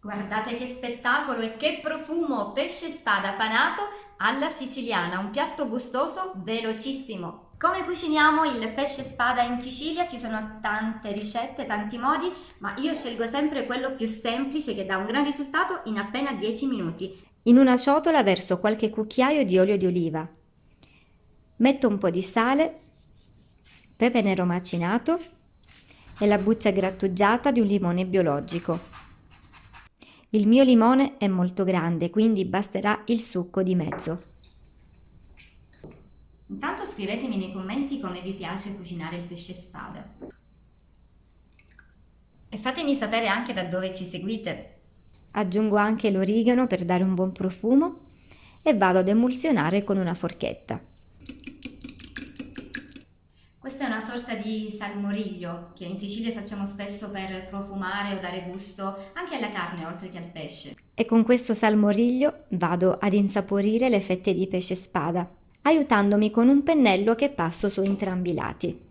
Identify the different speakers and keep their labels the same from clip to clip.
Speaker 1: Guardate che spettacolo e che profumo! Pesce spada panato alla siciliana, un piatto gustoso, velocissimo. Come cuciniamo il pesce spada in Sicilia? Ci sono tante ricette, tanti modi, ma io scelgo sempre quello più semplice che dà un gran risultato in appena 10 minuti. In una ciotola verso qualche cucchiaio di olio di oliva. Metto un po' di sale, pepe nero macinato e la buccia grattugiata di un limone biologico. Il mio limone è molto grande, quindi basterà il succo di mezzo. Intanto scrivetemi nei commenti come vi piace cucinare il pesce spada. E fatemi sapere anche da dove ci seguite. Aggiungo anche l'origano per dare un buon profumo e vado ad emulsionare con una forchetta. Questa è una sorta di salmoriglio che in Sicilia facciamo spesso per profumare o dare gusto anche alla carne oltre che al pesce. E con questo salmoriglio vado ad insaporire le fette di pesce spada, aiutandomi con un pennello che passo su entrambi i lati.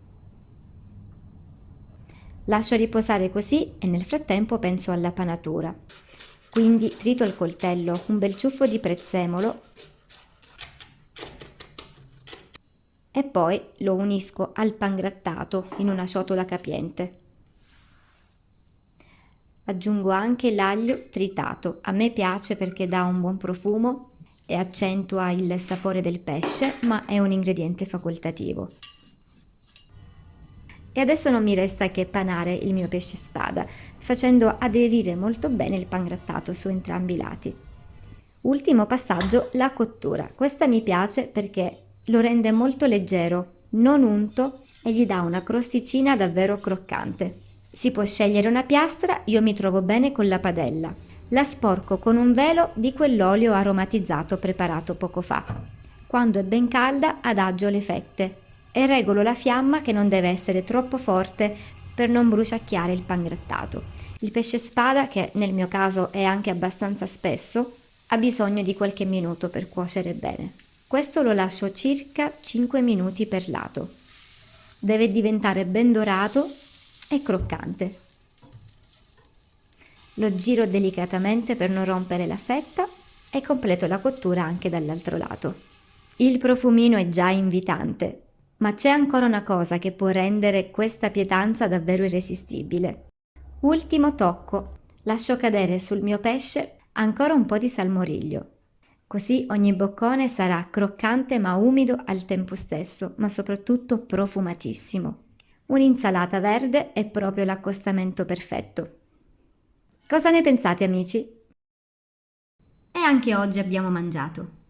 Speaker 1: Lascio riposare così e nel frattempo penso alla panatura. Quindi trito il coltello, un bel ciuffo di prezzemolo e poi lo unisco al pangrattato in una ciotola capiente. Aggiungo anche l'aglio tritato, a me piace perché dà un buon profumo e accentua il sapore del pesce, ma è un ingrediente facoltativo. E adesso non mi resta che panare il mio pesce spada, facendo aderire molto bene il pangrattato su entrambi i lati. Ultimo passaggio, la cottura. Questa mi piace perché lo rende molto leggero, non unto e gli dà una crosticina davvero croccante. Si può scegliere una piastra, io mi trovo bene con la padella. La sporco con un velo di quell'olio aromatizzato preparato poco fa. Quando è ben calda adagio le fette e regolo la fiamma che non deve essere troppo forte per non bruciacchiare il pangrattato. Il pesce spada, che nel mio caso è anche abbastanza spesso, ha bisogno di qualche minuto per cuocere bene. Questo lo lascio circa 5 minuti per lato. Deve diventare ben dorato e croccante. Lo giro delicatamente per non rompere la fetta e completo la cottura anche dall'altro lato. Il profumino è già invitante, ma c'è ancora una cosa che può rendere questa pietanza davvero irresistibile. Ultimo tocco, lascio cadere sul mio pesce ancora un po' di salmoriglio. Così ogni boccone sarà croccante ma umido al tempo stesso, ma soprattutto profumatissimo. Un'insalata verde è proprio l'accostamento perfetto. Cosa ne pensate, amici? E anche oggi abbiamo mangiato.